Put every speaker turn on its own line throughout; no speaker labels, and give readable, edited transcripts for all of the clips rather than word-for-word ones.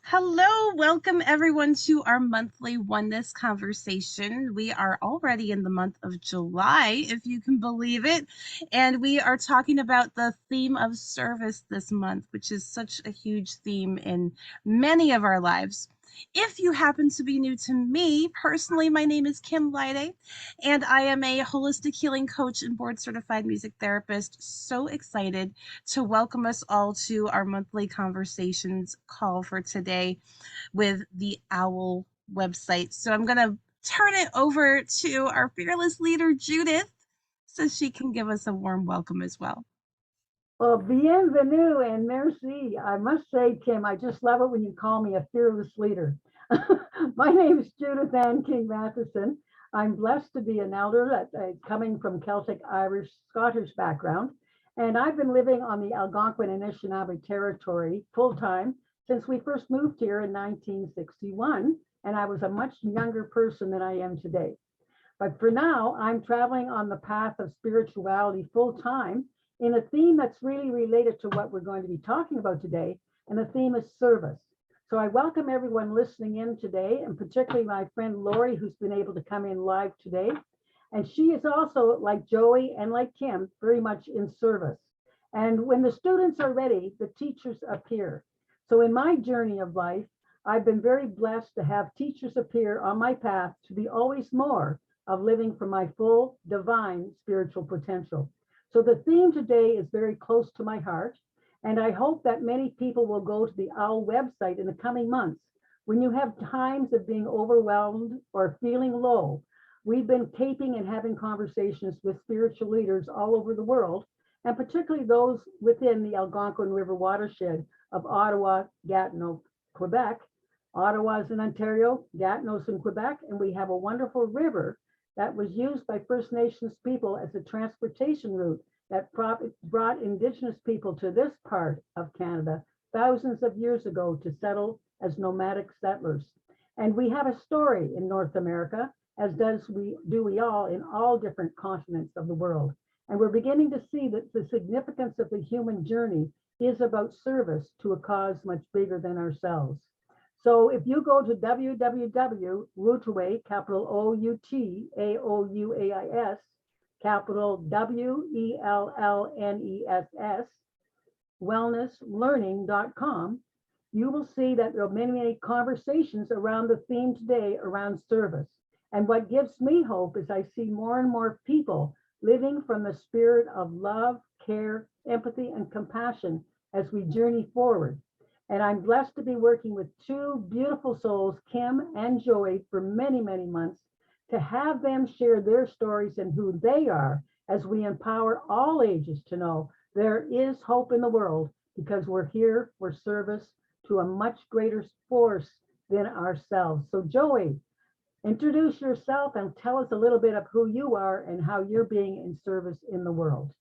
Hello, welcome everyone to our monthly Oneness conversation. We are already in the month of July, if you can believe it, and we are talking about the theme of service this month, which is such a huge theme in many of our lives. If you happen to be new to me, personally, my name is Kim Lyde, and I am a holistic healing coach and board certified music therapist. So excited to welcome us all to our monthly conversations call for today with the OWL website. So I'm going to turn it over to our fearless leader, Judith, so she can give us a warm welcome as well.
Well, bienvenue and merci. I must say, Kim, I just love it when you call me a fearless leader. My name is Judith Ann King Matheson. I'm blessed to be an elder coming from Celtic, Irish, Scottish background. And I've been living on the Algonquin and Anishinaabe territory full time since we first moved here in 1961. And I was a much younger person than I am today. But for now, I'm traveling on the path of spirituality full time in a theme that's really related to what we're going to be talking about today. And the theme is service. So I welcome everyone listening in today, and particularly my friend Lori, who's been able to come in live today. And she is also, like Joey and like Kim, very much in service. And when the students are ready, the teachers appear. So in my journey of life, I've been very blessed to have teachers appear on my path to be always more of living from my full divine spiritual potential. So the theme today is very close to my heart, and I hope that many people will go to the OWL website in the coming months. When you have times of being overwhelmed or feeling low, we've been taping and having conversations with spiritual leaders all over the world, and particularly those within the Algonquin River watershed of Ottawa, Gatineau, Quebec. Ottawa is in Ontario, Gatineau's in Quebec, and we have a wonderful river that was used by First Nations people as a transportation route that brought Indigenous people to this part of Canada thousands of years ago to settle as nomadic settlers. And we have a story in North America, as do we all in all different continents of the world. And we're beginning to see that the significance of the human journey is about service to a cause much bigger than ourselves. So if you go to www.Woutawais, capital Outauais, capital WELLNESS, wellnesslearning.com, you will see that there are many conversations around the theme today around service. And what gives me hope is I see more and more people living from the spirit of love, care, empathy, and compassion as we journey forward. And I'm blessed to be working with two beautiful souls, Kim and Joey, for many, many months, to have them share their stories and who they are as we empower all ages to know there is hope in the world because we're here for service to a much greater force than ourselves. So Joey, introduce yourself and tell us a little bit of who you are and how you're being in service in the world.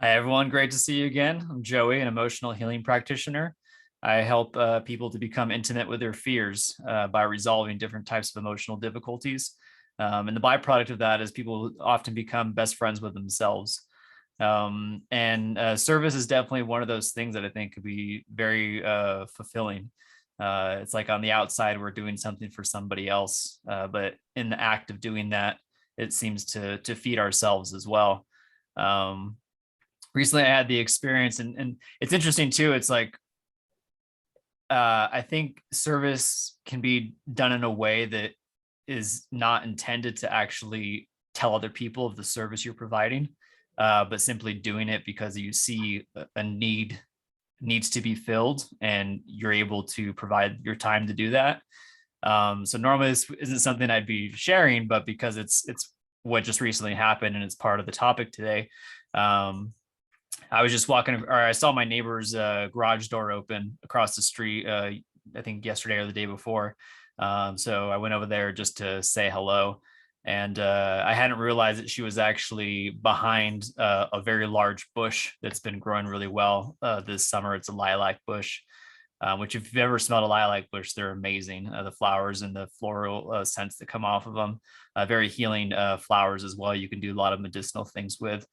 Hi, everyone. Great to see you again. I'm Joey, an emotional healing practitioner. I help people to become intimate with their fears by resolving different types of emotional difficulties. And the byproduct of that is people often become best friends with themselves. Service is definitely one of those things that I think could be very fulfilling. It's like on the outside, we're doing something for somebody else, but in the act of doing that, it seems to feed ourselves as well. Recently, I had the experience, and it's interesting too. It's like, I think service can be done in a way that is not intended to actually tell other people of the service you're providing, but simply doing it because you see a need needs to be filled and you're able to provide your time to do that. So normally this isn't something I'd be sharing, but because it's what just recently happened and it's part of the topic today. I was just walking, or I saw my neighbor's garage door open across the street, I think yesterday or the day before. So I went over there just to say hello. And I hadn't realized that she was actually behind a very large bush that's been growing really well this summer. It's a lilac bush, which if you've ever smelled a lilac bush, they're amazing. The flowers and the floral scents that come off of them, very healing flowers as well. You can do a lot of medicinal things with.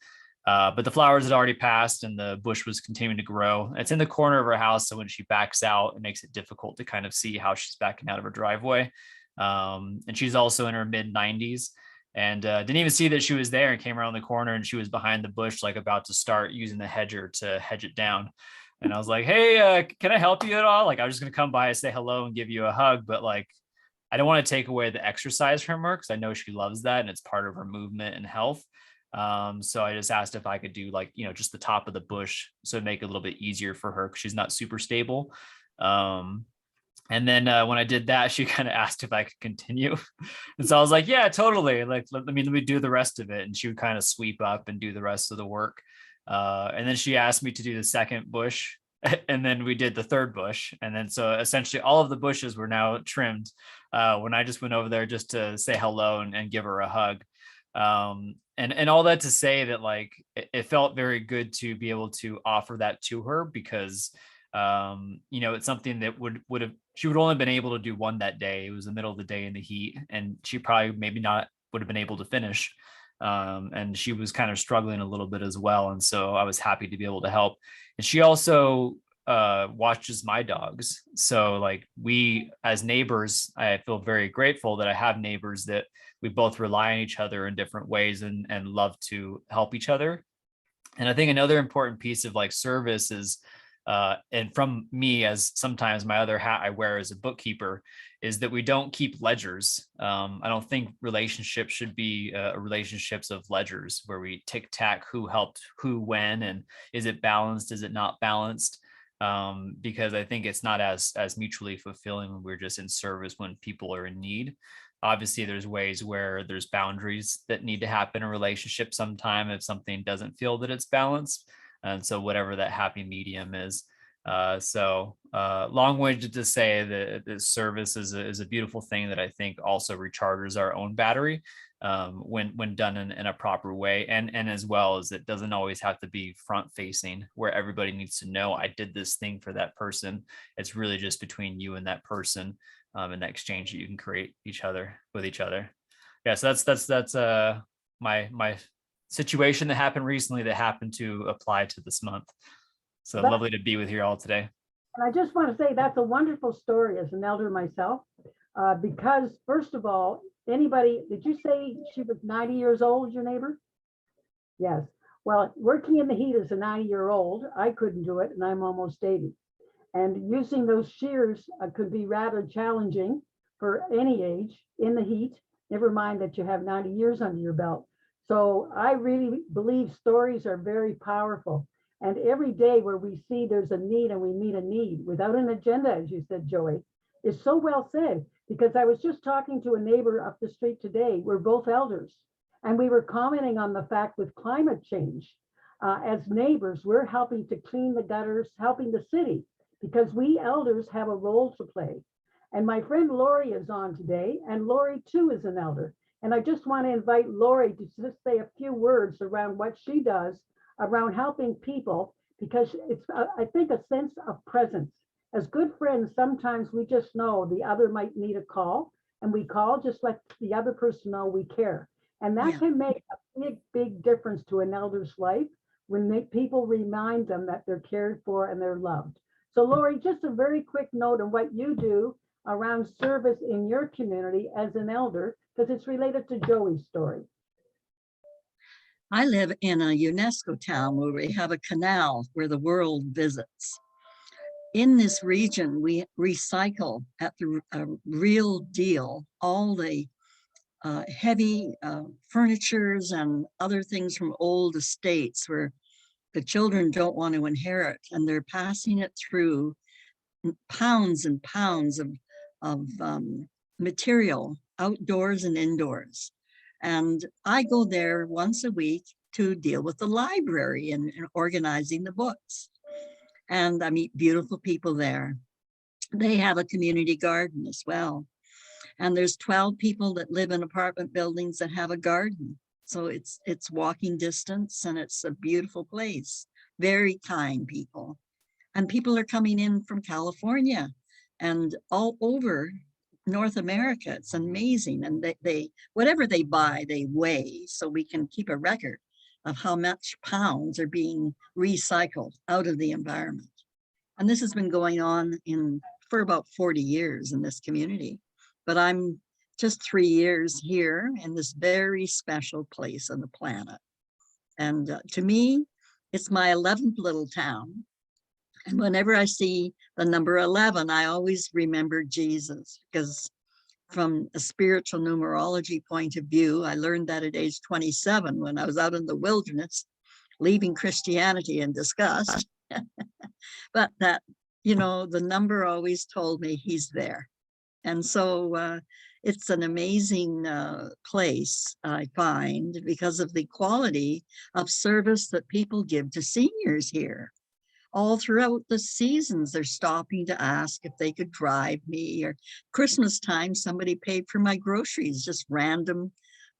But the flowers had already passed and the bush was continuing to grow. It's in the corner of her house. So when she backs out, it makes it difficult to kind of see how she's backing out of her driveway. And she's also in her mid 90s and didn't even see that she was there and came around the corner and she was behind the bush, like about to start using the hedger to hedge it down. And I was like, hey, can I help you at all? Like, I was just going to come by and say hello and give you a hug. But like, I don't want to take away the exercise from her because I know she loves that and it's part of her movement and health. So I just asked if I could do like, just the top of the bush. So make it a little bit easier for her because she's not super stable. And then when I did that, she kind of asked if I could continue. And so I was like, yeah, totally. Like, let me do the rest of it. And she would kind of sweep up and do the rest of the work. And then she asked me to do the second bush. And then we did the third bush. And then so essentially all of the bushes were now trimmed when I just went over there just to say hello and give her a hug. And all that to say that like it felt very good to be able to offer that to her because it's something that would have she would only been able to do one that day. It was the middle of the day in the heat and she probably maybe not would have been able to finish. And she was kind of struggling a little bit as well. And so I was happy to be able to help. And she also watches my dogs. So like we as neighbors, I feel very grateful that I have neighbors that we both rely on each other in different ways and love to help each other. And I think another important piece of like service is and from me as sometimes my other hat I wear as a bookkeeper is that we don't keep ledgers. I don't think relationships should be relationships of ledgers where we tick tack who helped who when and is it balanced, is it not balanced, because I think it's not as mutually fulfilling when we're just in service when people are in need. Obviously there's ways where there's boundaries that need to happen in a relationship sometime if something doesn't feel that it's balanced. And so whatever that happy medium is. Long-winded to say that service is a beautiful thing that I think also recharges our own battery when done in a proper way. And as well as it doesn't always have to be front facing where everybody needs to know I did this thing for that person. It's really just between you and that person and that exchange that you can create with each other. Yeah. So that's my situation that happened recently that happened to apply to this month. So lovely to be with you all today.
And I just want to say that's a wonderful story as an elder myself, because first of all, did you say she was 90 years old, your neighbor? Yes. Well, working in the heat as a 90-year-old, I couldn't do it and I'm almost 80. And using those shears could be rather challenging for any age in the heat, never mind that you have 90 years under your belt. So I really believe stories are very powerful. And every day where we see there's a need and we meet a need without an agenda, as you said, Joey, is so well said. Because I was just talking to a neighbor up the street today. We're both elders. And we were commenting on the fact with climate change, as neighbors, we're helping to clean the gutters, helping the city, because we elders have a role to play. And my friend Lori is on today, and Lori too is an elder. And I just want to invite Lori to just say a few words around what she does around helping people, because it's, I think, a sense of presence. As good friends, sometimes we just know the other might need a call, and we call just let the other person know we care. And that can make a big, big difference to an elder's life when people remind them that they're cared for and they're loved. So Lori, just a very quick note on what you do around service in your community as an elder, because it's related to Joey's story.
I live in a UNESCO town where we have a canal where the world visits. In this region, we recycle at the real deal all the heavy furnitures and other things from old estates where the children don't want to inherit, and they're passing it through pounds and pounds of material outdoors and indoors. And I go there once a week to deal with the library and organizing the books. And I meet beautiful people there. They have a community garden as well. And there's 12 people that live in apartment buildings that have a garden. So it's walking distance and it's a beautiful place. Very kind people. And people are coming in from California and all over North America. It's amazing. And they whatever they buy, they weigh so we can keep a record. of how much pounds are being recycled out of the environment. And this has been going on for about 40 years in this community. But I'm just 3 years here in this very special place on the planet. And to me, it's my 11th little town. And whenever I see the number 11, I always remember Jesus, because from a spiritual numerology point of view, I learned that at age 27 when I was out in the wilderness, leaving Christianity in disgust. But that, the number always told me he's there. And so it's an amazing place, I find, because of the quality of service that people give to seniors here. All throughout the seasons, they're stopping to ask if they could drive me, or Christmas time, somebody paid for my groceries, just random,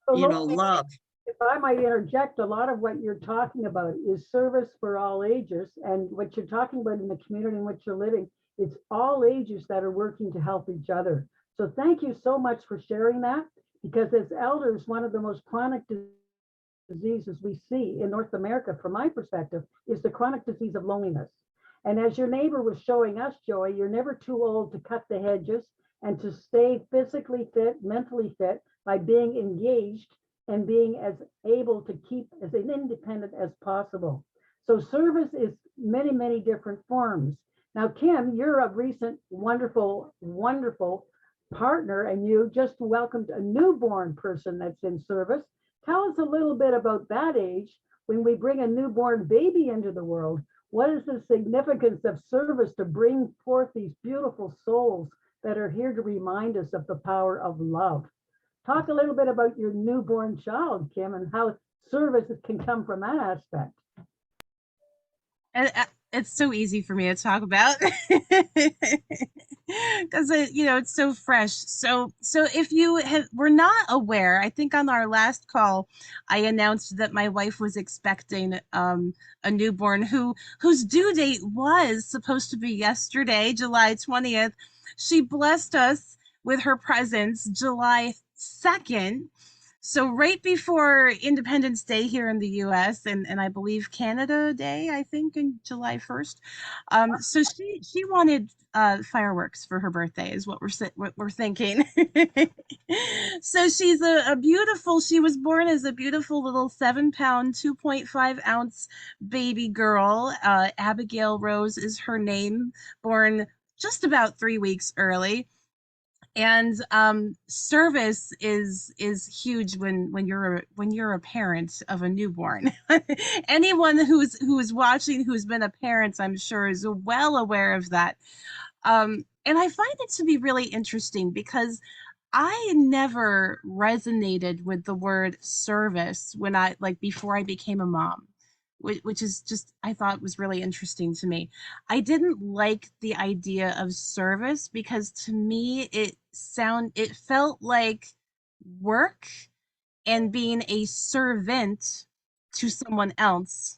So
love.
if I might interject, a lot of what you're talking about is service for all ages. And what you're talking about in the community in which you're living, it's all ages that are working to help each other. So thank you so much for sharing that, because as elders, one of the most chronic diseases we see in North America, from my perspective, is the chronic disease of loneliness. And as your neighbor was showing us, Joey, you're never too old to cut the hedges and to stay physically fit, mentally fit, by being engaged and being as able to keep as independent as possible. So service is many, many different forms. Now, Kim, you're a recent wonderful, wonderful partner, and you just welcomed a newborn person that's in service. Tell us a little bit about that age. When we bring a newborn baby into the world, what is the significance of service to bring forth these beautiful souls that are here to remind us of the power of love? Talk a little bit about your newborn child, Kim, and how service can come from that aspect.
And it's so easy for me to talk about because it's so fresh. So if you were not aware, I think on our last call I announced that my wife was expecting a newborn whose due date was supposed to be yesterday, July 20th. She blessed us with her presence July 2nd. So right before Independence Day here in the US, and I believe Canada Day, I think, in July 1st. So she wanted fireworks for her birthday is what we're thinking. So she's a beautiful, she was born as a beautiful little 7-pound, 2.5-ounce baby girl. Abigail Rose is her name, born just about 3 weeks early. And service is huge when you're a parent of a newborn. Anyone who's watching, who's been a parent, I'm sure, is well aware of that. And I find it to be really interesting because I never resonated with the word service when before I became a mom, which is just, I thought was really interesting to me. I didn't like the idea of service because to me it felt like work and being a servant to someone else.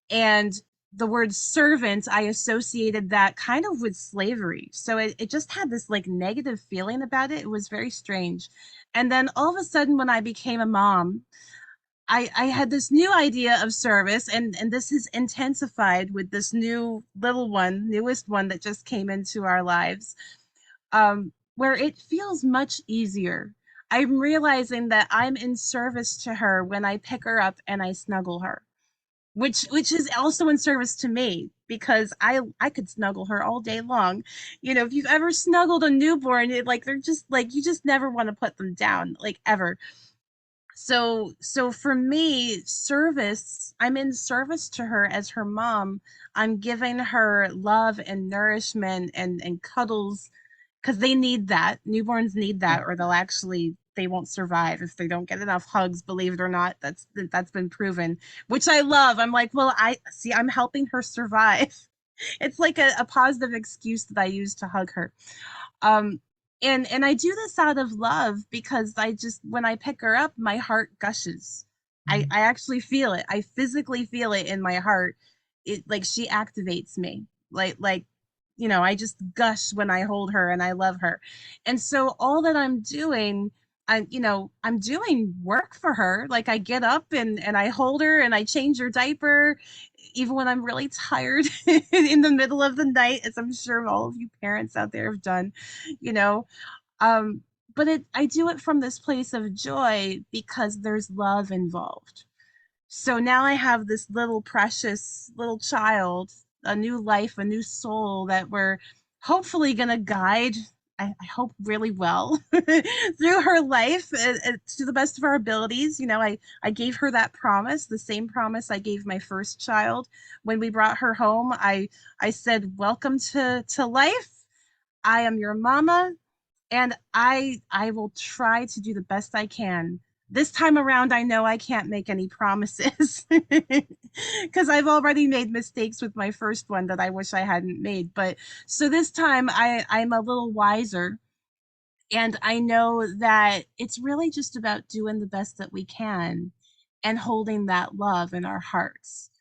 And the word servant, I associated that kind of with slavery. So it just had this like negative feeling about it. It was very strange. And then all of a sudden, when I became a mom, I had this new idea of service, and this has intensified with this new little one, newest one that just came into our lives, where it feels much easier. I'm realizing that I'm in service to her when I pick her up and I snuggle her, which is also in service to me because I could snuggle her all day long. If you've ever snuggled a newborn, they're just like, you just never want to put them down, like, ever. So for me, service, I'm in service to her as her mom. I'm giving her love and nourishment and cuddles because they need that. Newborns need that, or they won't survive if they don't get enough hugs, believe it or not. That's been proven, which I love. I'm like, well, I'm helping her survive. It's like a positive excuse that I use to hug her. Um, and I do this out of love because when I pick her up, my heart gushes. I actually feel it. I physically feel it in my heart. It, like, she activates me. I just gush when I hold her and I love her. And so all that I'm doing, I'm doing work for her. Like I get up and I hold her and I change her diaper, even when I'm really tired in the middle of the night, as I'm sure all of you parents out there have done, you know. Um, but I do it from this place of joy because there's love involved. So now I have this little precious little child, a new life, a new soul that we're hopefully going to guide, I hope really well, through her life to the best of our abilities. I gave her that promise, the same promise I gave my first child when we brought her home. I said, welcome to life. I am your mama, and I will try to do the best I can. This time around, I know I can't make any promises because I've already made mistakes with my first one that I wish I hadn't made. But so this time I'm a little wiser, and I know that it's really just about doing the best that we can and holding that love in our hearts.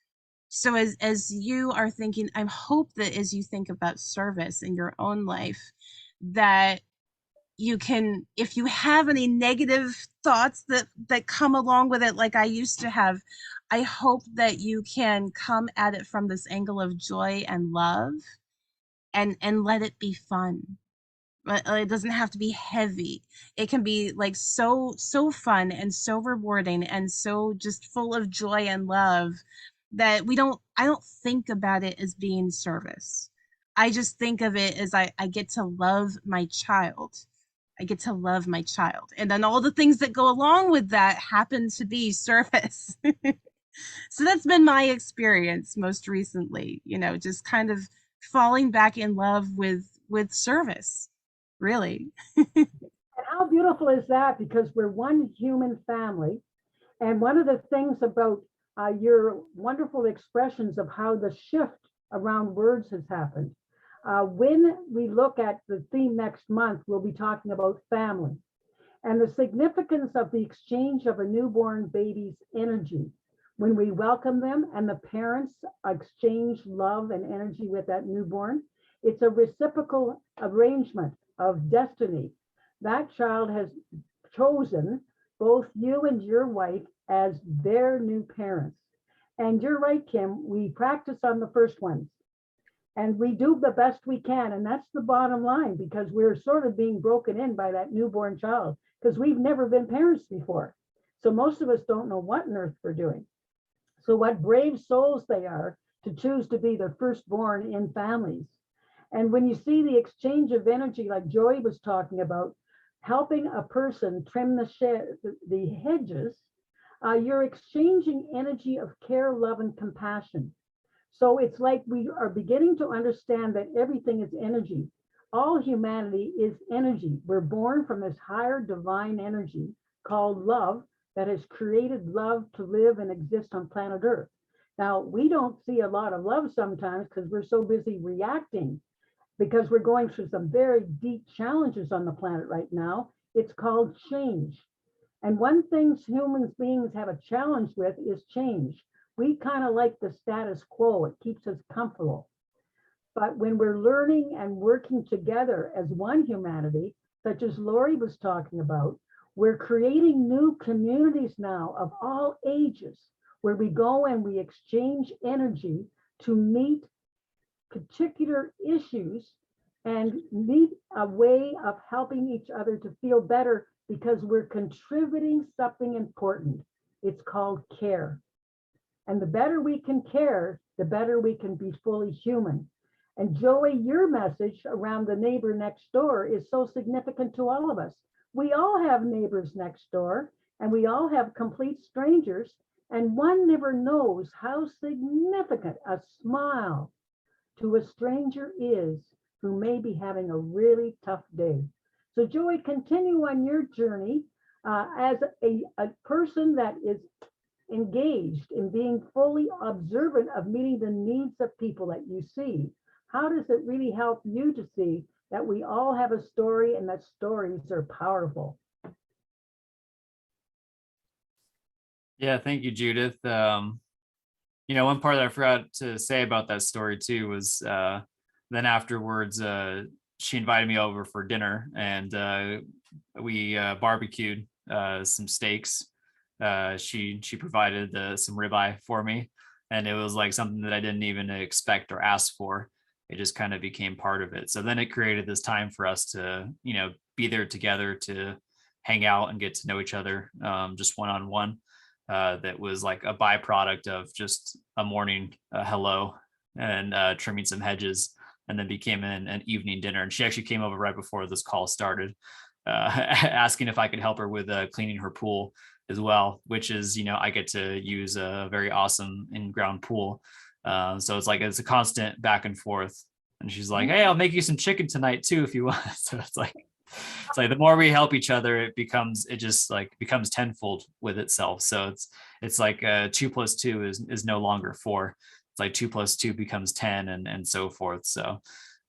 So as you are thinking, I hope that as you think about service in your own life, that you can, if you have any negative thoughts that come along with it, like I used to have, I hope that you can come at it from this angle of joy and love, and let it be fun. It doesn't have to be heavy. It can be like so fun and so rewarding and so just full of joy and love that I don't think about it as being service. I just think of it as I get to love my child. I get to love my child. And then all the things that go along with that happen to be service. So that's been my experience most recently, just kind of falling back in love with service, really.
And how beautiful is that? Because we're one human family. And one of the things about your wonderful expressions of how the shift around words has happened. When we look at the theme next month, we'll be talking about family and the significance of the exchange of a newborn baby's energy. When we welcome them and the parents exchange love and energy with that newborn, it's a reciprocal arrangement of destiny. That child has chosen both you and your wife as their new parents. And you're right, Kim, we practice on the first ones and we do the best we can. And that's the bottom line, because we're sort of being broken in by that newborn child because we've never been parents before. So most of us don't know what on earth we're doing. So what brave souls they are to choose to be the firstborn in families. And when you see the exchange of energy, like Joy was talking about, helping a person trim the hedges, you're exchanging energy of care, love, and compassion. So it's like we are beginning to understand that everything is energy. All humanity is energy. We're born from this higher divine energy called love that has created love to live and exist on planet Earth. Now, we don't see a lot of love sometimes because we're so busy reacting, because we're going through some very deep challenges on the planet right now. It's called change. And one thing human beings have a challenge with is change. We kind of like the status quo. It keeps us comfortable. But when we're learning and working together as one humanity, such as Lori was talking about, we're creating new communities now of all ages, where we go and we exchange energy to meet particular issues and meet a way of helping each other to feel better, because we're contributing something important. It's called care. And the better we can care, the better we can be fully human. And Joey, your message around the neighbor next door is so significant to all of us. We all have neighbors next door, and we all have complete strangers, and one never knows how significant a smile to a stranger is who may be having a really tough day. So Joey, continue on your journey as a person that is engaged in being fully observant of meeting the needs of people that you see. How does it really help you to see that we all have a story and that stories are powerful?
Yeah, thank you, Judith. One part that I forgot to say about that story too was then afterwards, she invited me over for dinner, and we barbecued some steaks. She provided some ribeye for me, and it was like something that I didn't even expect or ask for. It just kind of became part of it. So then it created this time for us to, be there together, to hang out and get to know each other, just one-on-one. That was like a byproduct of just a morning hello and trimming some hedges, and then became an evening dinner. And she actually came over right before this call started, asking if I could help her with cleaning her pool as well, which is, I get to use a very awesome in-ground pool. So it's a constant back and forth. And she's like, "Hey, I'll make you some chicken tonight too if you want." So it's like the more we help each other, it becomes tenfold with itself. So it's like 2 + 2 is no longer 4. It's like 2 + 2 becomes 10, and so forth. So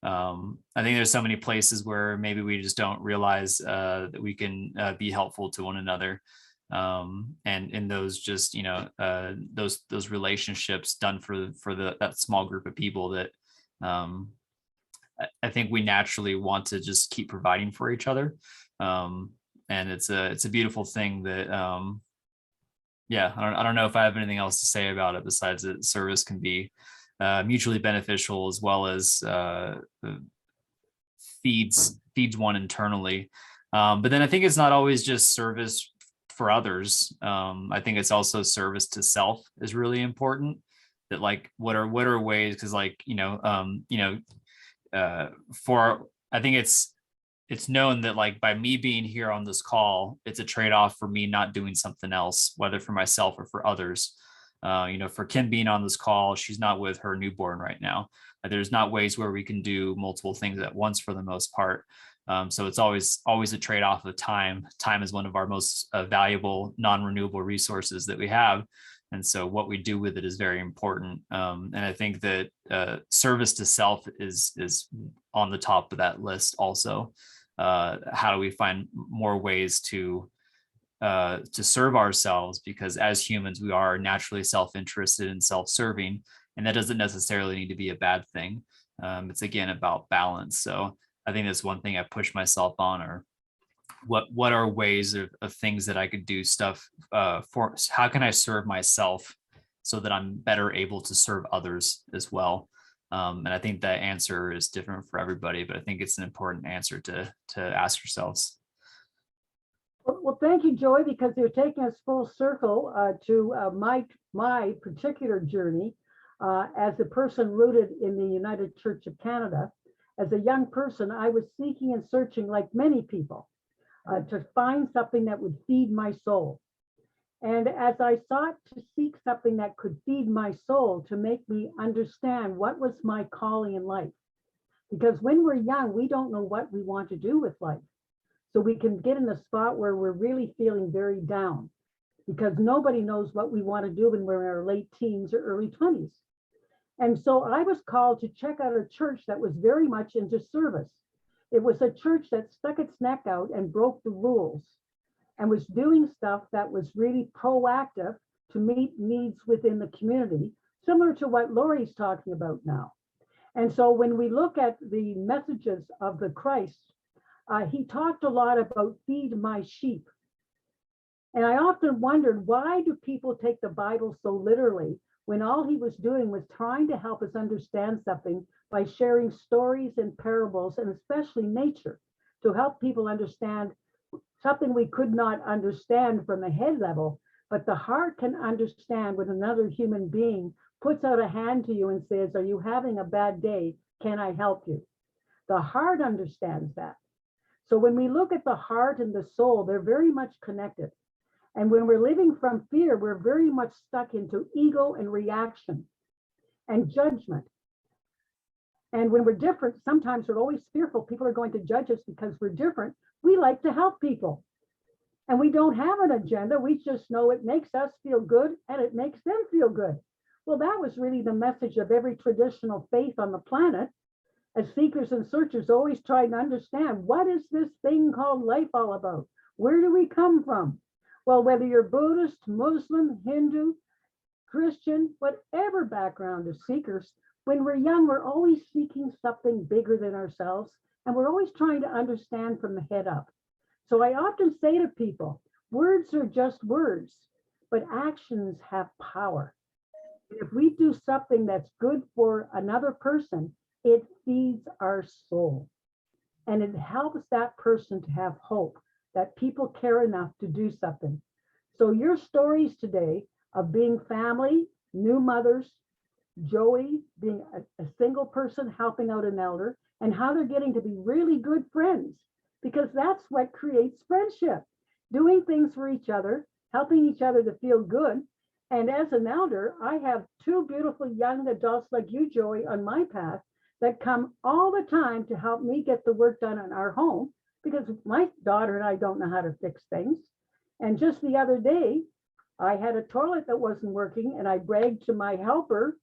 I think there's so many places where maybe we just don't realize that we can be helpful to one another. And in those just those relationships done for that small group of people that I think we naturally want to just keep providing for each other. And it's a beautiful thing that I don't know if I have anything else to say about it besides that service can be mutually beneficial, as well as feeds one internally. But then I think it's not always just service for others. I think it's also service to self is really important. That like what are ways, because I think it's known that like by me being here on this call, it's a trade-off for me not doing something else, whether for myself or for others. For Kim being on this call, she's not with her newborn right now. There's not ways where we can do multiple things at once for the most part. So it's always a trade-off of time. Time is one of our most valuable non-renewable resources that we have. And so what we do with it is very important. And I think that service to self is on the top of that list also. How do we find more ways to serve ourselves? Because as humans, we are naturally self-interested and self-serving, and that doesn't necessarily need to be a bad thing. It's again about balance. So I think that's one thing I push myself on, or what are ways of things that I could do stuff for, how can I serve myself so that I'm better able to serve others as well. And I think that answer is different for everybody, but I think it's an important answer to ask yourselves.
Well, thank you, Joy, because you're taking us full circle to my particular journey as a person rooted in the United Church of Canada. As a young person, I was seeking and searching, like many people, to find something that would feed my soul. And as I sought to seek something that could feed my soul, to make me understand what was my calling in life. Because when we're young, we don't know what we want to do with life. So we can get in a spot where we're really feeling very down, because nobody knows what we want to do when we're in our late teens or early 20s. And so I was called to check out a church that was very much into service. It was a church that stuck its neck out and broke the rules and was doing stuff that was really proactive to meet needs within the community, similar to what Lori's talking about now. And so when we look at the messages of the Christ, he talked a lot about feed my sheep. And I often wondered, why do people take the Bible so literally when all he was doing was trying to help us understand something by sharing stories and parables, and especially nature, to help people understand something we could not understand from the head level, but the heart can understand when another human being puts out a hand to you and says, "Are you having a bad day? Can I help you?" The heart understands that. So when we look at the heart and the soul, they're very much connected. And when we're living from fear, we're very much stuck into ego and reaction and judgment. And when we're different, sometimes we're always fearful people are going to judge us because we're different. We like to help people. And we don't have an agenda. We just know it makes us feel good and it makes them feel good. Well, that was really the message of every traditional faith on the planet. As seekers and searchers always try to understand, what is this thing called life all about? Where do we come from? Well, whether you're Buddhist, Muslim, Hindu, Christian, whatever background of seekers, When we're young, we're always seeking something bigger than ourselves, and we're always trying to understand from the head up. So I often say to people, words are just words, but actions have power. If we do something that's good for another person, it feeds our soul and it helps that person to have hope that people care enough to do something. So your stories today of being family, new mothers, Joey being a single person helping out an elder, and how they're getting to be really good friends, because that's what creates friendship. Doing things for each other, helping each other to feel good. And as an elder, I have two beautiful young adults like you, Joey, on my path that come all the time to help me get the work done in our home, because my daughter and I don't know how to fix things. And just the other day, I had a toilet that wasn't working, and I bragged to my helper,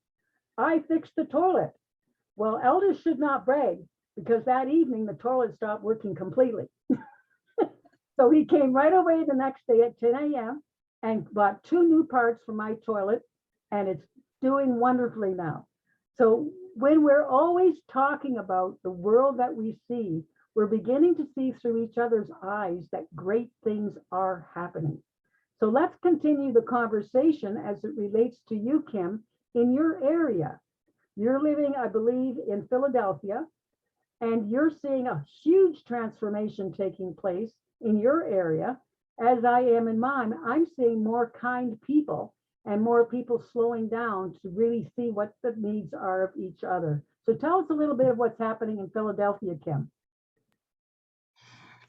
I fixed the toilet. Well, elders should not brag, because that evening the toilet stopped working completely. So he came right away the next day at 10 a.m. and bought two new parts for my toilet, and it's doing wonderfully now. So when we're always talking about the world that we see, we're beginning to see through each other's eyes that great things are happening. So let's continue the conversation as it relates to you, Kim, in your area. You're living, I believe, in Philadelphia, and you're seeing a huge transformation taking place in your area, as I am in mine. I'm seeing more kind people and more people slowing down to really see what the needs are of each other. So tell us a little bit of what's happening in Philadelphia, Kim.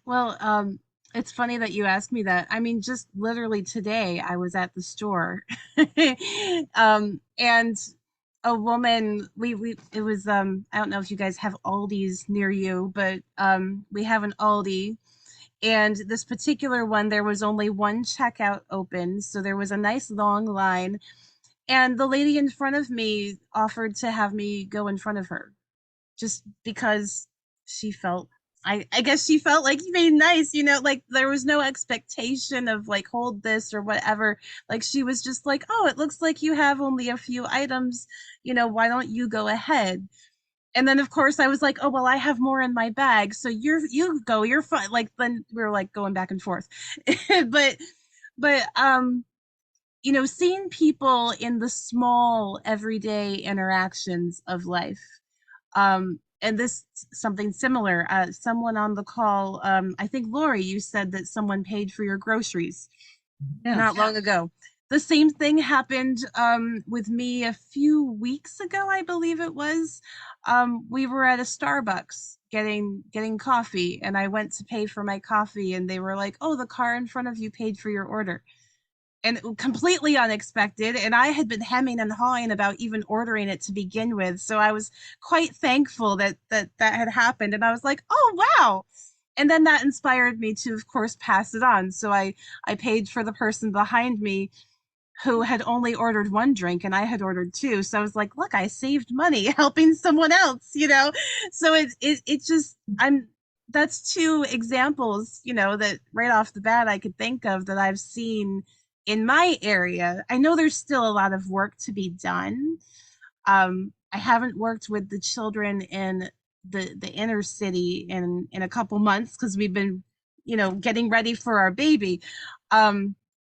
Well, it's funny that you asked me that. I mean, just literally today, I was at the store, and a woman. We it was I don't know if you guys have Aldi's near you, but we have an Aldi, and this particular one, there was only one checkout open, so there was a nice long line, and the lady in front of me offered to have me go in front of her just because she felt I guess she felt like being nice, like there was no expectation of like hold this or whatever. Like she was just like, oh, it looks like you have only a few items, why don't you go ahead? And then of course I was like, oh well, I have more in my bag, so you go, you're fine. Like then we were like going back and forth. but seeing people in the small everyday interactions of life, and this something similar, someone on the call, I think Lori, you said that someone paid for your groceries not
Yes.
long ago. The same thing happened with me a few weeks ago, I believe it was. We were at a Starbucks getting coffee, and I went to pay for my coffee, and they were like, oh, the car in front of you paid for your order. And completely unexpected, and I had been hemming and hawing about even ordering it to begin with, so I was quite thankful that had happened, and I was like, oh wow. And then that inspired me to of course pass it on, so I paid for the person behind me who had only ordered one drink and I had ordered two, so I was like, look, I saved money helping someone else. So it just, I'm that's two examples, that right off the bat I could think of that I've seen in my area. I know there's still a lot of work to be done. I haven't worked with the children in the inner city in a couple months because we've been, getting ready for our baby.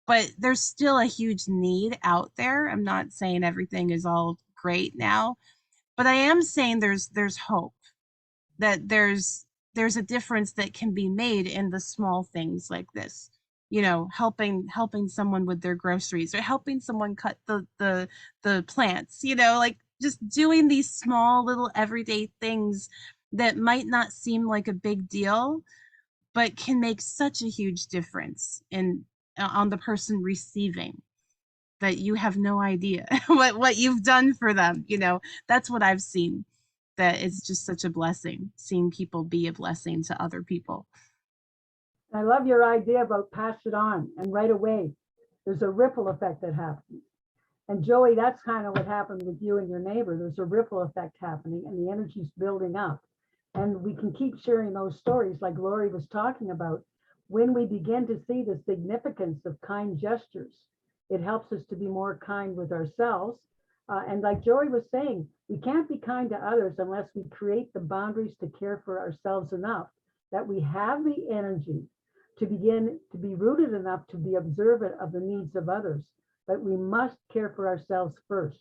But there's still a huge need out there. I'm not saying everything is all great now, but I am saying there's hope, that there's a difference that can be made in the small things like this, helping someone with their groceries or helping someone cut the plants, like just doing these small little everyday things that might not seem like a big deal but can make such a huge difference in on the person receiving, that you have no idea what you've done for them. That's what I've seen, that it's just such a blessing seeing people be a blessing to other people.
I love your idea about pass it on and right away. There's a ripple effect that happens. And Joey, that's kind of what happened with you and your neighbor. There's a ripple effect happening and the energy's building up. And we can keep sharing those stories like Lori was talking about. When we begin to see the significance of kind gestures, it helps us to be more kind with ourselves, And like Joy was saying, we can't be kind to others unless we create the boundaries to care for ourselves enough that we have the energy to begin to be rooted enough to be observant of the needs of others. But we must care for ourselves first.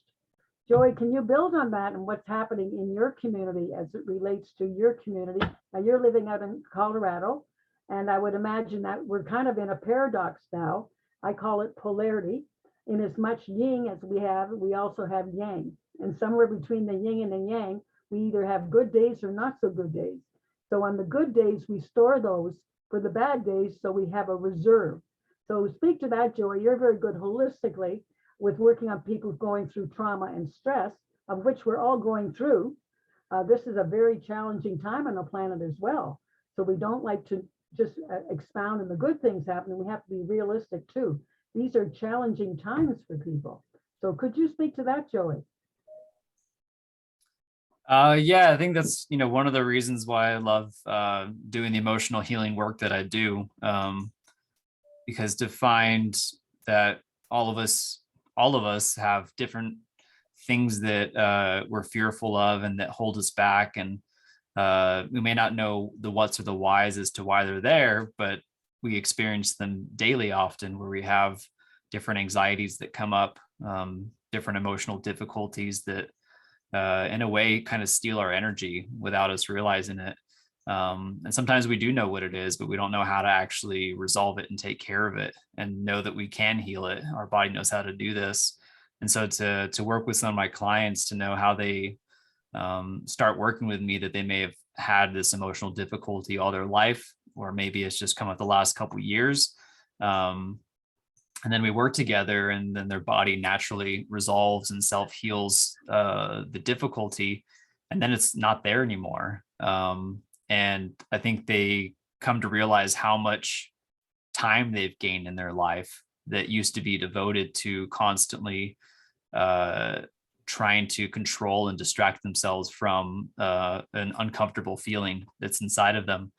Joy, can you build on that and what's happening in your community as it relates to your community? Now, you're living out in Colorado, and I would imagine that we're kind of in a paradox now. I call it polarity. In as much yin as we have, we also have yang. And somewhere between the yin and the yang, we either have good days or not so good days. So on the good days, we store those for the bad days, so we have a reserve. So speak to that, Joy. You're very good holistically with working on people going through trauma and stress, of which we're all going through. This is a very challenging time on the planet as well. So we don't like to just expound on the good things happening. We have to be realistic too. These are challenging times for people. So could you speak to that, Joey?
Yeah, I think that's, one of the reasons why I love doing the emotional healing work that I do, because to find that all of us have different things that we're fearful of and that hold us back. And we may not know the what's or the whys as to why they're there, but we experience them daily often, where we have different anxieties that come up, different emotional difficulties that in a way kind of steal our energy without us realizing it. And sometimes we do know what it is, but we don't know how to actually resolve it and take care of it and know that we can heal it. Our body knows how to do this. And so to work with some of my clients to know how they start working with me, that they may have had this emotional difficulty all their life, or maybe it's just come up the last couple of years. And then we work together, and then their body naturally resolves and self-heals the difficulty, and then it's not there anymore. And I think they come to realize how much time they've gained in their life that used to be devoted to constantly trying to control and distract themselves from an uncomfortable feeling that's inside of them.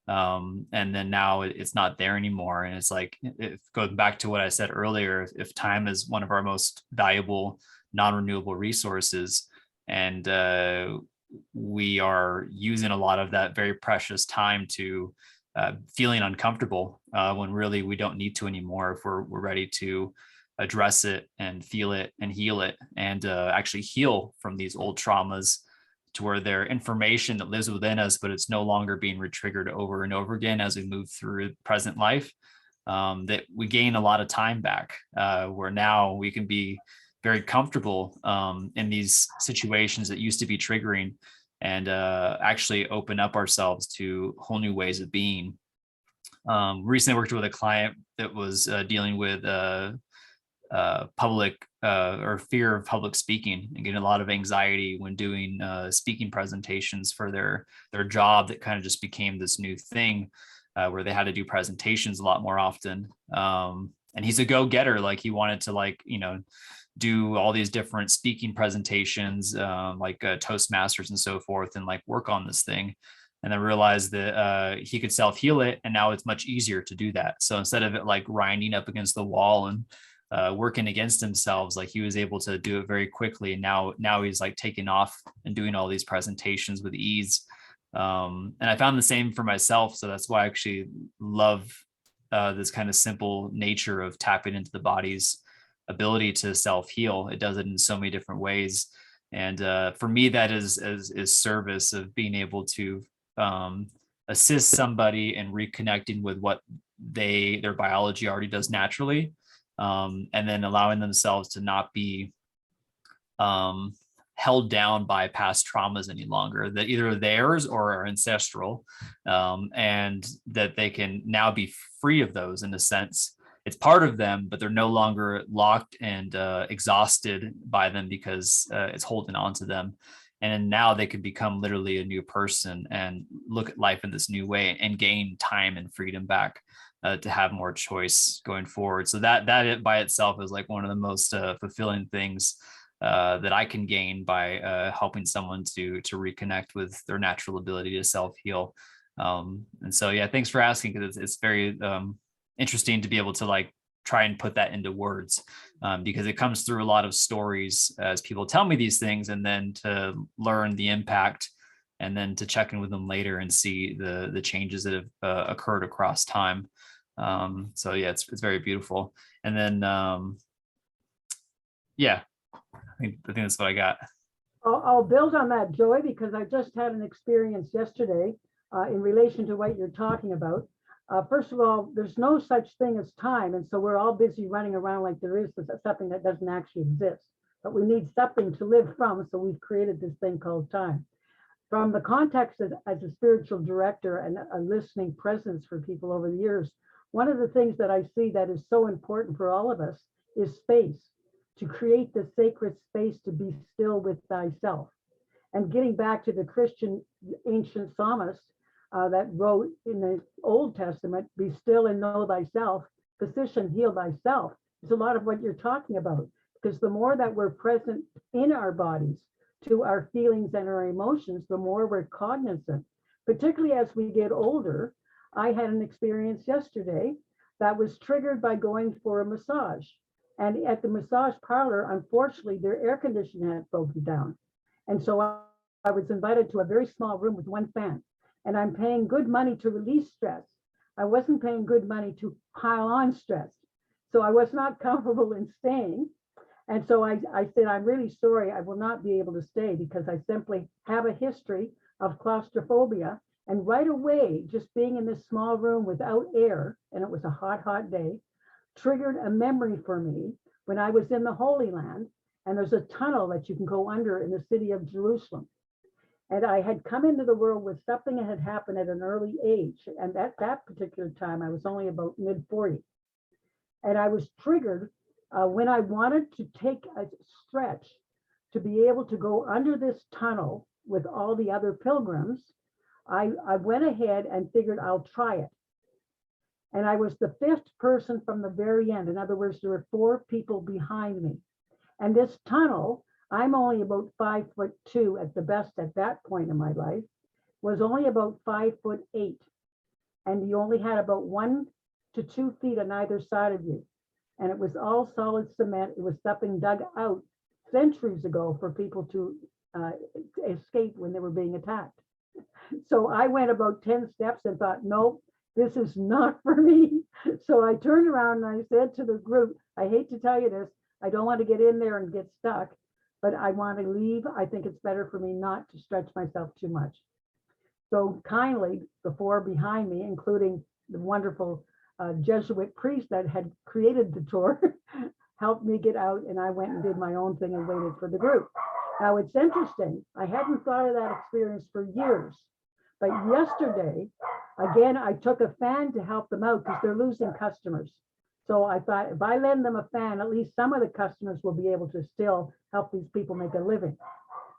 And then now it's not there anymore. And it's like, it goes back to what I said earlier, if time is one of our most valuable, non-renewable resources, and we are using a lot of that very precious time to feeling uncomfortable when really we don't need to anymore, if we're ready to address it and feel it and heal it, and actually heal from these old traumas, to where they're information that lives within us, but it's no longer being retriggered over and over again as we move through present life, that we gain a lot of time back, where now we can be very comfortable in these situations that used to be triggering, and actually open up ourselves to whole new ways of being. Recently worked with a client that was dealing with public or fear of public speaking, and getting a lot of anxiety when doing speaking presentations for their job, that kind of just became this new thing where they had to do presentations a lot more often. And he's a go-getter. Like, he wanted to do all these different speaking presentations, Toastmasters and so forth, and work on this thing. And then realized that he could self-heal it, and now it's much easier to do that. So instead of it grinding up against the wall and working against themselves, he was able to do it very quickly. And now he's taking off and doing all these presentations with ease. And I found the same for myself. So that's why I actually love this kind of simple nature of tapping into the body's ability to self-heal. It does it in so many different ways. And for me, that is service, of being able to assist somebody in reconnecting with what their biology already does naturally. And then allowing themselves to not be held down by past traumas any longer, that either theirs or are ancestral, and that they can now be free of those. In a sense, it's part of them, but they're no longer locked and exhausted by them, because it's holding on to them. And now they can become literally a new person and look at life in this new way, and gain time and freedom back to have more choice going forward. So that by itself is one of the most fulfilling things that I can gain by helping someone to reconnect with their natural ability to self-heal. And so, yeah, thanks for asking, because it's very interesting to be able to try and put that into words, because it comes through a lot of stories as people tell me these things, and then to learn the impact, and then to check in with them later and see the changes that have occurred across time. So yeah, it's very beautiful. And then yeah, I think that's what I got.
I'll build on that, Joy, because I just had an experience yesterday in relation to what you're talking about. First of all, there's no such thing as time. And so we're all busy running around like there is something that doesn't actually exist. But we need something to live from. So we've created this thing called time. From the context as a spiritual director and a listening presence for people over the years, one of the things that I see that is so important for all of us is space, to create the sacred space to be still with thyself. And getting back to the Christian ancient psalmist that wrote in the Old Testament, be still and know thyself, physician, heal thyself, is a lot of what you're talking about. Because the more that we're present in our bodies to our feelings and our emotions, the more we're cognizant, particularly as we get older. I had an experience yesterday that was triggered by going for a massage. And at the massage parlor, unfortunately, their air conditioning had broken down. And so I was invited to a very small room with one fan. And I'm paying good money to release stress. I wasn't paying good money to pile on stress. So I was not comfortable in staying. And so I said, I'm really sorry, I will not be able to stay because I simply have a history of claustrophobia. And right away, just being in this small room without air, and it was a hot, hot day, triggered a memory for me when I was in the Holy Land, and there's a tunnel that you can go under in the city of Jerusalem. And I had come into the world with something that had happened at an early age. And at that particular time, I was only about mid-40. And I was triggered when I wanted to take a stretch to be able to go under this tunnel with all the other pilgrims. I went ahead and figured I'll try it. And I was the fifth person from the very end. In other words, there were 4 people behind me. And this tunnel, I'm only about 5'2" at the best at that point in my life, was only about 5'8". And you only had about 1 to 2 feet on either side of you. And it was all solid cement. It was something dug out centuries ago for people to escape when they were being attacked. So I went about 10 steps and thought, nope, this is not for me. So I turned around and I said to the group, I hate to tell you this, I don't want to get in there and get stuck, but I want to leave. I think it's better for me not to stretch myself too much. So kindly, the 4 behind me, including the wonderful Jesuit priest that had created the tour, helped me get out, and I went and did my own thing and waited for the group. Now it's interesting. I hadn't thought of that experience for years, but yesterday, again, I took a fan to help them out because they're losing customers. So I thought if I lend them a fan, at least some of the customers will be able to still help these people make a living.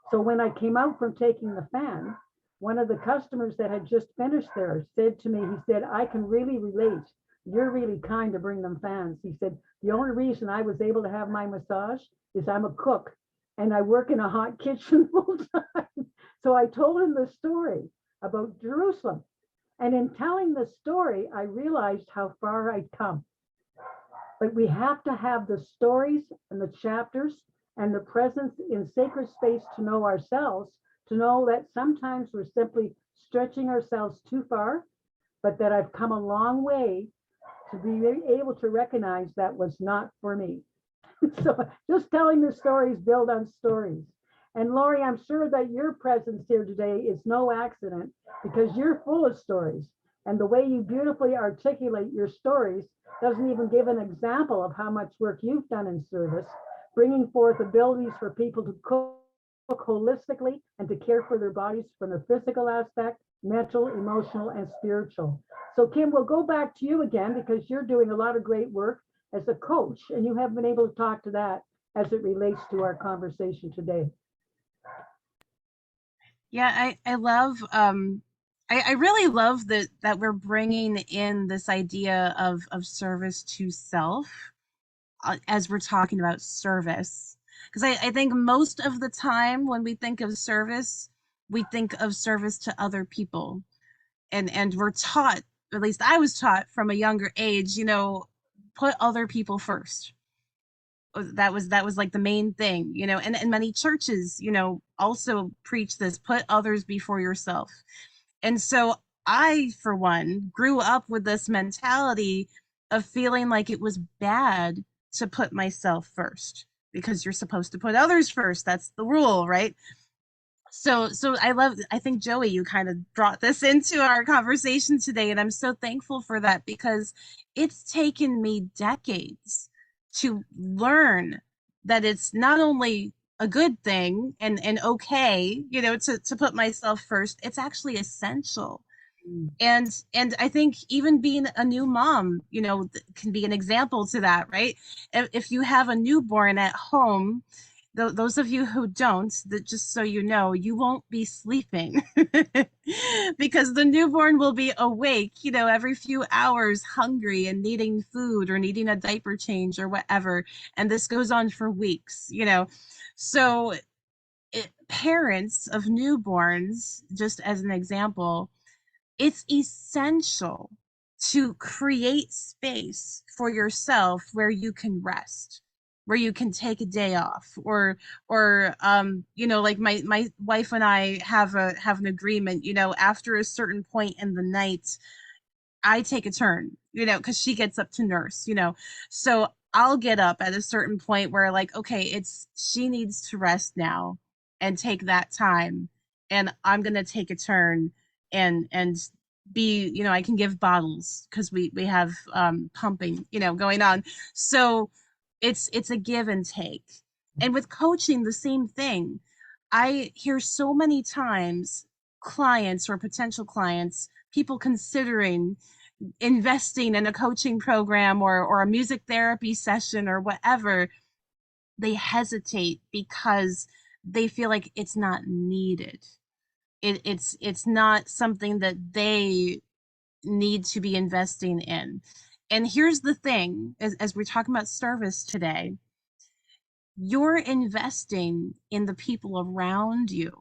So when I came out from taking the fan, one of the customers that had just finished there said to me, he said, I can really relate. You're really kind to bring them fans. He said, the only reason I was able to have my massage is I'm a cook and I work in a hot kitchen full time. So I told him the story about Jerusalem. And in telling the story, I realized how far I'd come. But we have to have the stories and the chapters and the presence in sacred space to know ourselves, to know that sometimes we're simply stretching ourselves too far, but that I've come a long way to be able to recognize that was not for me. So just telling the stories build on stories. And Lori, I'm sure that your presence here today is no accident because you're full of stories. And the way you beautifully articulate your stories doesn't even give an example of how much work you've done in service, bringing forth abilities for people to cook holistically and to care for their bodies from the physical aspect, mental, emotional, and spiritual. So Kim, we'll go back to you again because you're doing a lot of great work as a coach, and you have been able to talk to that as it relates to our conversation today.
Yeah, I love I really love that we're bringing in this idea of service to self as we're talking about service, because I think most of the time when we think of service, we think of service to other people, and we're taught, at least I was taught from a younger age, put other people first. That was like the main thing, you know, and many churches, you know, also preach this, put others before yourself. And so I, for one, grew up with this mentality of feeling like it was bad to put myself first because you're supposed to put others first. That's the rule, right? So I think Joey, you kind of brought this into our conversation today, and I'm so thankful for that because it's taken me decades to learn that it's not only a good thing and okay, you know, to put myself first, it's actually essential.
Mm.
And I think even being a new mom, you know, can be an example to that, right? If you have a newborn at home, those of you who don't, that just so you know, you won't be sleeping because the newborn will be awake, you know, every few hours, hungry and needing food or needing a diaper change or whatever. And this goes on for weeks, you know. So parents of newborns, just as an example, it's essential to create space for yourself where you can rest, where you can take a day off, or you know, like my wife and I have an agreement, you know, after a certain point in the night I take a turn, you know, because she gets up to nurse, you know. So I'll get up at a certain point where, like, okay, it's she needs to rest now and take that time. And I'm gonna take a turn and be, you know, I can give bottles because we have pumping, you know, going on. So it's a give and take. And with coaching, the same thing. I hear so many times clients or potential clients, people considering investing in a coaching program or a music therapy session or whatever, they hesitate because they feel like it's not needed. It's not something that they need to be investing in. And here's the thing, as we're talking about service today, you're investing in the people around you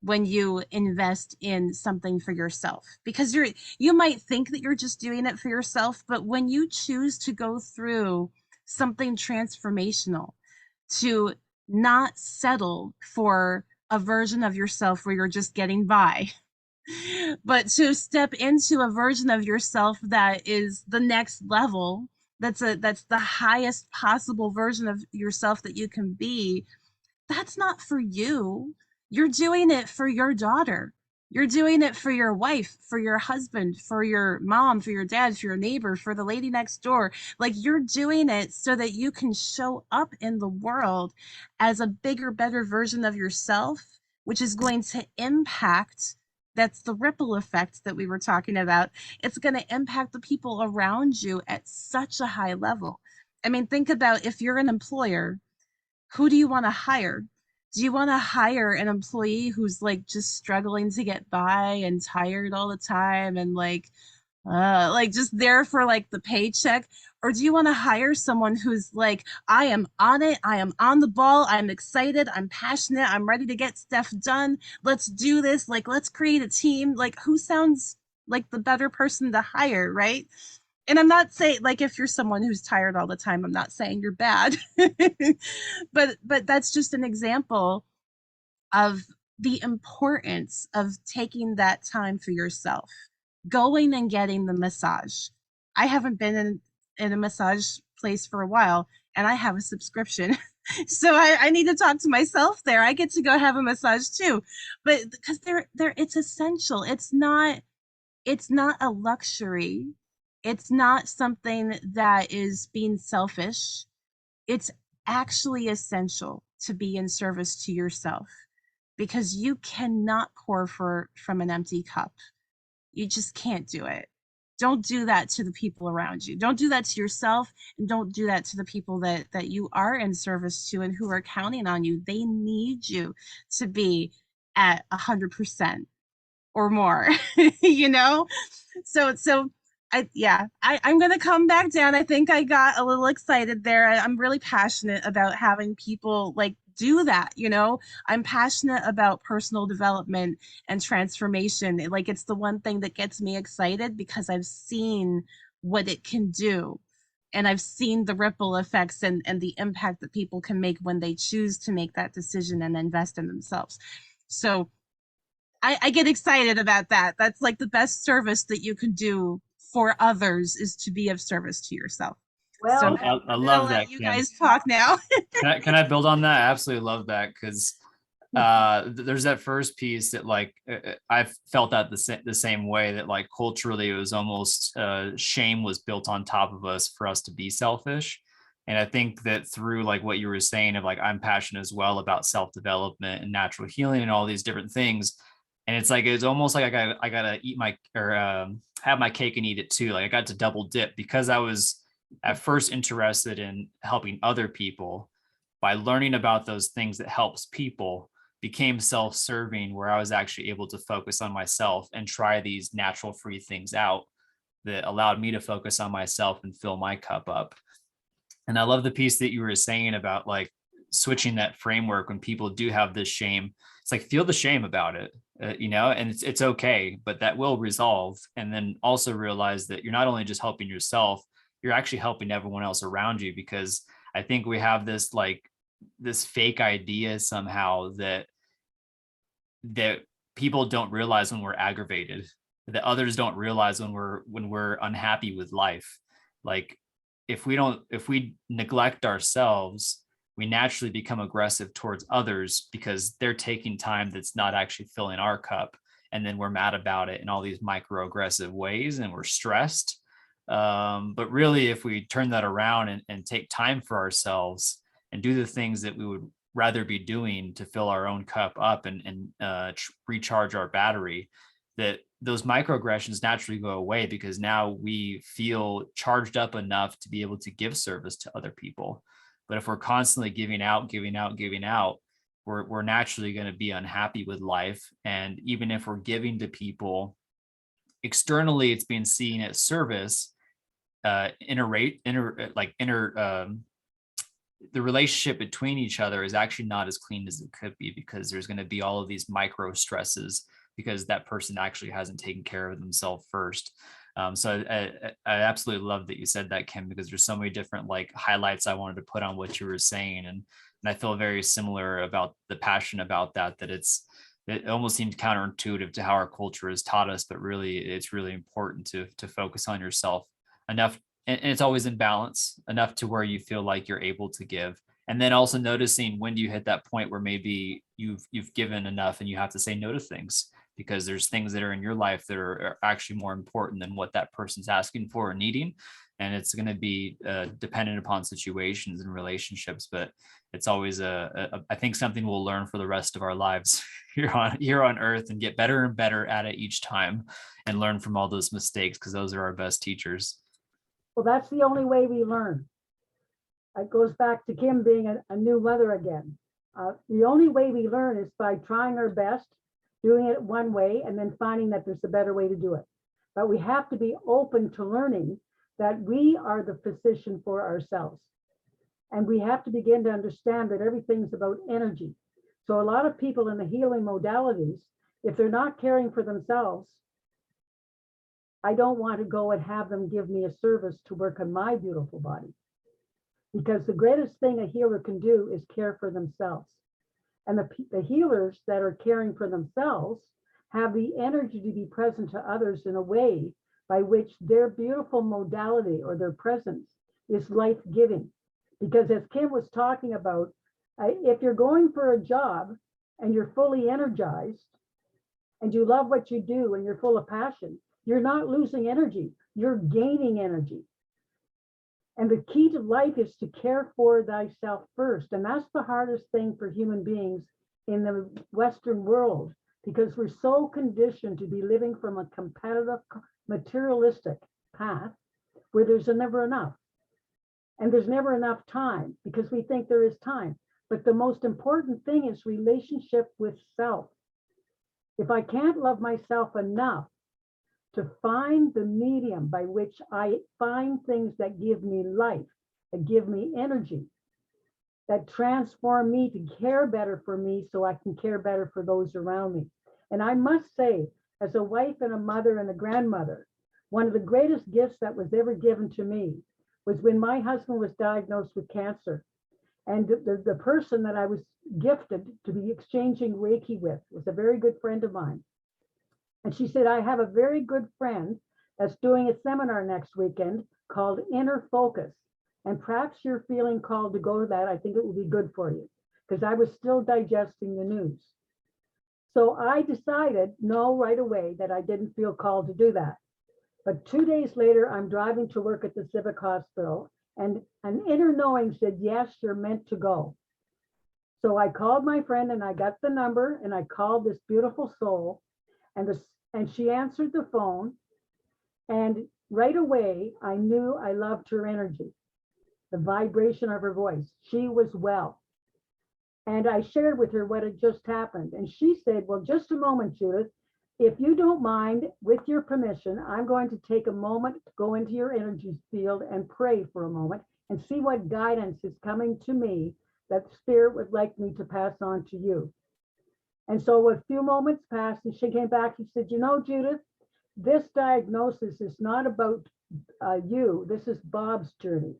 when you invest in something for yourself, because you might think that you're just doing it for yourself, but when you choose to go through something transformational, to not settle for a version of yourself where you're just getting by, but to step into a version of yourself that is the next level, that's the highest possible version of yourself that you can be, that's not for you. You're doing it for your daughter. You're doing it for your wife, for your husband, for your mom, for your dad, for your neighbor, for the lady next door. Like, you're doing it so that you can show up in the world as a bigger, better version of yourself, which is going to impact. That's the ripple effect that we were talking about. It's going to impact the people around you at such a high level. I mean, think about if you're an employer, who do you want to hire? Do you want to hire an employee who's like just struggling to get by and tired all the time and like just there for like the paycheck? Or do you want to hire someone who's like, I am on it, I am on the ball, I'm excited, I'm passionate, I'm ready to get stuff done. Let's do this. Like, let's create a team. Like, who sounds like the better person to hire, right? And I'm not saying, like, if you're someone who's tired all the time, I'm not saying you're bad. But that's just an example of the importance of taking that time for yourself, going and getting the massage. I haven't been in a massage place for a while, and I have a subscription. So I need to talk to myself there. I get to go have a massage too. But because they're it's essential. It's not a luxury. It's not something that is being selfish. It's actually essential to be in service to yourself because you cannot pour from an empty cup. You just can't do it. Don't do that to the people around you. Don't do that to yourself, and don't do that to the people that you are in service to and who are counting on you. They need you to be at 100% or more, you know? So I'm gonna come back down. I think I got a little excited there. I'm really passionate about having people like do that, you know? I'm passionate about personal development and transformation. Like, it's the one thing that gets me excited because I've seen what it can do And I've seen the ripple effects and the impact that people can make when they choose to make that decision and invest in themselves. So I get excited about that. That's like the best service that you can do for others, is to be of service to yourself. So
Well,
I
I'm gonna
love
let
that,
you
Kim.
guys talk now.
Can I build on that? I absolutely love that, because there's that first piece that, like, I've felt that the same way, that like culturally it was almost shame was built on top of us for us to be selfish. And I think that through like what you were saying of like, I'm passionate as well about self-development and natural healing and all these different things. And it's like, it's almost like I gotta eat my, or have my cake and eat it too. Like I got to double dip, because I was at first interested in helping other people. By learning about those things that helps people, became self-serving, where I was actually able to focus on myself and try these natural free things out that allowed me to focus on myself and fill my cup up. And I love the piece that you were saying about like switching that framework when people do have this shame. It's like, feel the shame about it, and it's okay, but that will resolve. And then also realize that you're not only just helping yourself, you're actually helping everyone else around you. Because I think we have this like this fake idea somehow that people don't realize when we're aggravated, that others don't realize when we're unhappy with life. Like if we neglect ourselves, we naturally become aggressive towards others, because they're taking time that's not actually filling our cup, and then we're mad about it in all these microaggressive ways, and we're stressed. But really, if we turn that around and take time for ourselves and do the things that we would rather be doing to fill our own cup up and recharge our battery, that those microaggressions naturally go away, because now we feel charged up enough to be able to give service to other people. But if we're constantly giving out, we're naturally going to be unhappy with life. And even if we're giving to people externally, it's being seen as service. The relationship between each other is actually not as clean as it could be, because there's going to be all of these micro stresses, because that person actually hasn't taken care of themselves first. So I absolutely love that you said that, Kim, because there's so many different like highlights I wanted to put on what you were saying. And I feel very similar about the passion about that it almost seems counterintuitive to how our culture has taught us, but really it's really important to focus on yourself enough. And it's always in balance enough to where you feel like you're able to give. And then also noticing, when do you hit that point where maybe you've given enough and you have to say no to things, because there's things that are in your life that are actually more important than what that person's asking for or needing. And it's going to be dependent upon situations and relationships, but it's always I think something we'll learn for the rest of our lives here on earth, and get better and better at it each time, and learn from all those mistakes, because those are our best teachers.
well, that's the only way we learn. It goes back to Kim being a new mother again. The only way we learn is by trying our best, doing it one way, and then finding that there's a better way to do it. But we have to be open to learning that we are the physician for ourselves. And we have to begin to understand that everything's about energy. So a lot of people in the healing modalities, if they're not caring for themselves, I don't want to go and have them give me a service to work on my beautiful body. Because the greatest thing a healer can do is care for themselves. And the healers that are caring for themselves have the energy to be present to others in a way by which their beautiful modality or their presence is life-giving. Because as Kim was talking about, if you're going for a job and you're fully energized and you love what you do and you're full of passion, you're not losing energy, you're gaining energy. And the key to life is to care for thyself first. And that's the hardest thing for human beings in the Western world, because we're so conditioned to be living from a competitive, materialistic path where there's never enough. And there's never enough time, because we think there is time. But the most important thing is relationship with self. If I can't love myself enough to find the medium by which I find things that give me life, that give me energy, that transform me to care better for me so I can care better for those around me. And I must say, as a wife and a mother and a grandmother, one of the greatest gifts that was ever given to me was when my husband was diagnosed with cancer. And the person that I was gifted to be exchanging Reiki with was a very good friend of mine. And she said, I have a very good friend that's doing a seminar next weekend called Inner Focus. And perhaps you're feeling called to go to that. I think it will be good for you, because I was still digesting the news. So I decided no right away that I didn't feel called to do that. But 2 days later, I'm driving to work at the Civic Hospital, and an inner knowing said, yes, you're meant to go. So I called my friend and I got the number and I called this beautiful soul, and she answered the phone. And right away, I knew I loved her energy, the vibration of her voice. She was well. And I shared with her what had just happened. And she said, well, just a moment, Judith. If you don't mind, with your permission, I'm going to take a moment to go into your energy field and pray for a moment and see what guidance is coming to me that Spirit would like me to pass on to you. And so a few moments passed and she came back and said, you know, Judith, this diagnosis is not about you. This is Bob's journey.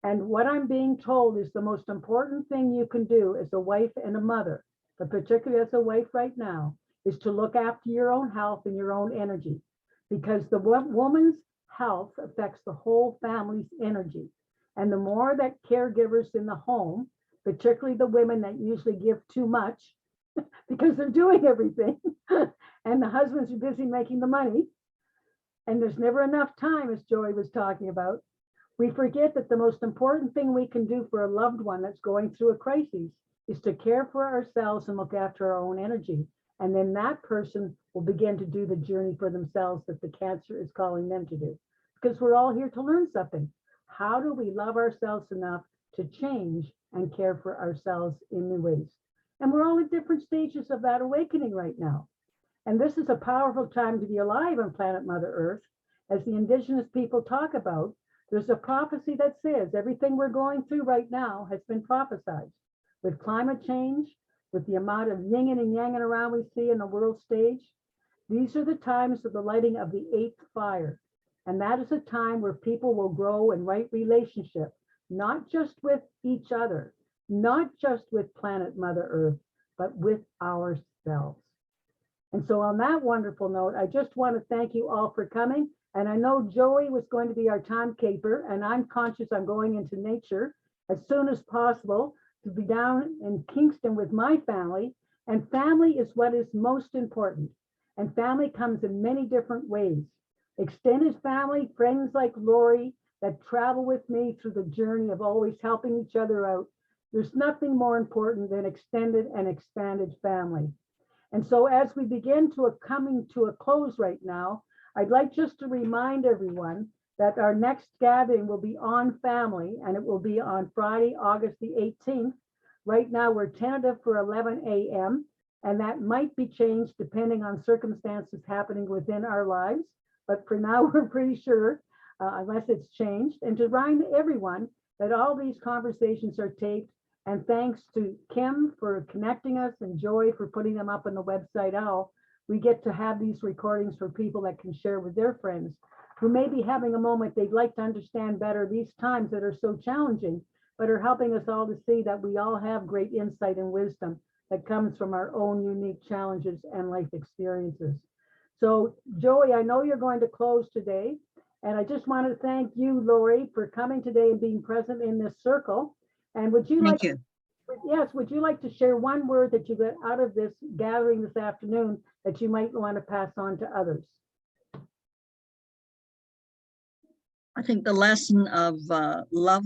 And what I'm being told is the most important thing you can do as a wife and a mother, but particularly as a wife right now, is to look after your own health and your own energy, because the woman's health affects the whole family's energy. And the more that caregivers in the home, particularly the women that usually give too much because they're doing everything, and the husbands are busy making the money, and there's never enough time, as Joey was talking about, we forget that the most important thing we can do for a loved one that's going through a crisis is to care for ourselves and look after our own energy. And then that person will begin to do the journey for themselves that the cancer is calling them to do. Because we're all here to learn something. How do we love ourselves enough to change and care for ourselves in new ways? And we're all at different stages of that awakening right now. And this is a powerful time to be alive on planet Mother Earth. As the indigenous people talk about, there's a prophecy that says everything we're going through right now has been prophesied. With climate change, with the amount of yin and yang around we see in the world stage, these are the times of the lighting of the eighth fire. And that is a time where people will grow in right relationship, not just with each other, not just with planet Mother Earth, but with ourselves. And so on that wonderful note, I just want to thank you all for coming. And I know Joey was going to be our timekeeper, and I'm conscious I'm going into nature as soon as possible to be down in Kingston with my family. And family is what is most important. And family comes in many different ways. Extended family, friends like Lori that travel with me through the journey of always helping each other out. There's nothing more important than extended and expanded family. And so as we begin to coming to a close right now, I'd like just to remind everyone that our next gathering will be on family, and it will be on Friday, August the 18th. Right now, we're tentative for 11 a.m., and that might be changed depending on circumstances happening within our lives. But for now, we're pretty sure, unless it's changed. And to remind everyone that all these conversations are taped. And thanks to Kim for connecting us and Joy for putting them up on the website. We get to have these recordings for people that can share with their friends who may be having a moment they'd like to understand better these times that are so challenging, but are helping us all to see that we all have great insight and wisdom that comes from our own unique challenges and life experiences. So Joey, I know you're going to close today, and I just want to thank you, Lori, for coming today and being present in this circle. And would you
Thank you.
Yes, would you like to share one word that you got out of this gathering this afternoon that you might want to pass on to others?
I think the lesson of love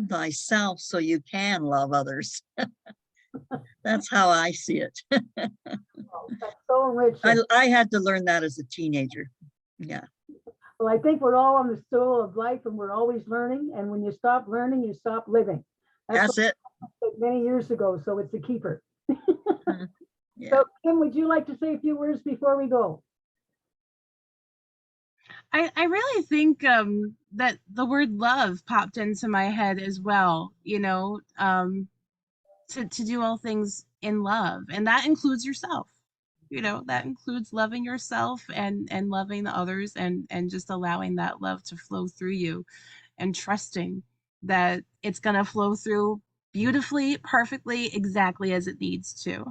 thyself so you can love others. That's how I see it.
Oh, that's so enriching.
I had to learn that as a teenager. Yeah.
Well, I think we're all on the stool of life and we're always learning. And when you stop learning, you stop living.
That's it.
Many years ago, so it's a keeper.
Yeah.
So Kim, would you like to say a few words before we go?
I really think that the word love popped into my head as well, to do all things in love, and that includes yourself. You know, that includes loving yourself and loving the others, and just allowing that love to flow through you, and trusting that it's going to flow through beautifully, perfectly, exactly as it needs to.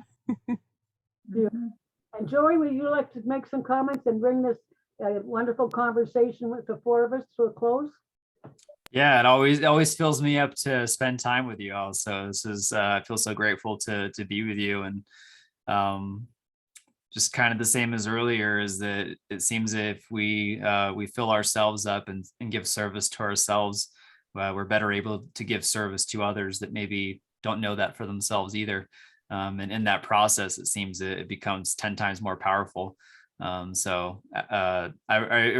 Beautiful. And Joey, would you like to make some comments and bring this wonderful conversation with the four of us to a close?
Yeah, it always fills me up to spend time with you all. So this is I feel so grateful to be with you, and um, just kind of the same as earlier, is that it seems if we fill ourselves up and give service to ourselves, we're better able to give service to others that maybe don't know that for themselves either. And in that process, it seems it becomes 10 times more powerful. It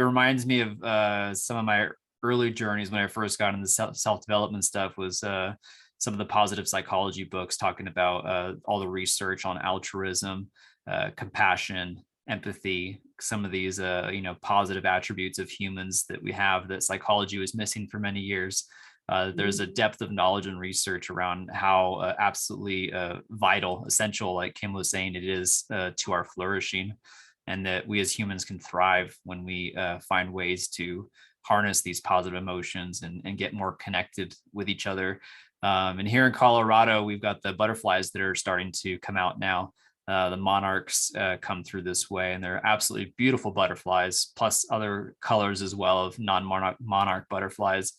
reminds me of some of my early journeys when I first got into self-development stuff, was some of the positive psychology books talking about all the research on altruism, compassion, empathy, some of these positive attributes of humans that we have that psychology was missing for many years. There's a depth of knowledge and research around how absolutely vital, essential, like Kim was saying, it is to our flourishing, and that we as humans can thrive when we find ways to harness these positive emotions and get more connected with each other. And here in Colorado, we've got the butterflies that are starting to come out now. The monarchs come through this way, and they're absolutely beautiful butterflies, plus other colors as well of non-monarch butterflies.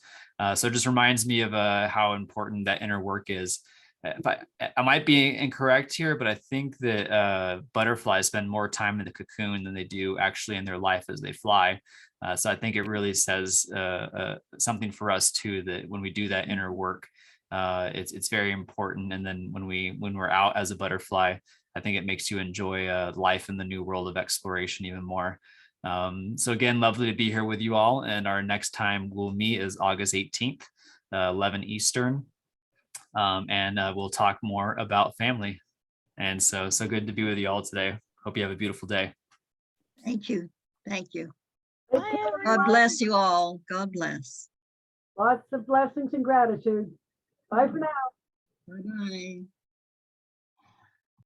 So it just reminds me of how important that inner work is. I might be incorrect here, but I think that butterflies spend more time in the cocoon than they do actually in their life as they fly. So I think it really says something for us too, that when we do that inner work, it's very important. And then when we're out as a butterfly, I think it makes you enjoy life in the new world of exploration even more. So again, lovely to be here with you all. And our next time we'll meet is August 18th, 11 Eastern. We'll talk more about family. And so good to be with you all today. Hope you have a beautiful day.
Thank you. Thank you.
Take
Bye,
care,
God
everyone.
bless you all. God bless.
Lots of blessings and gratitude. Bye for now.
Bye-bye.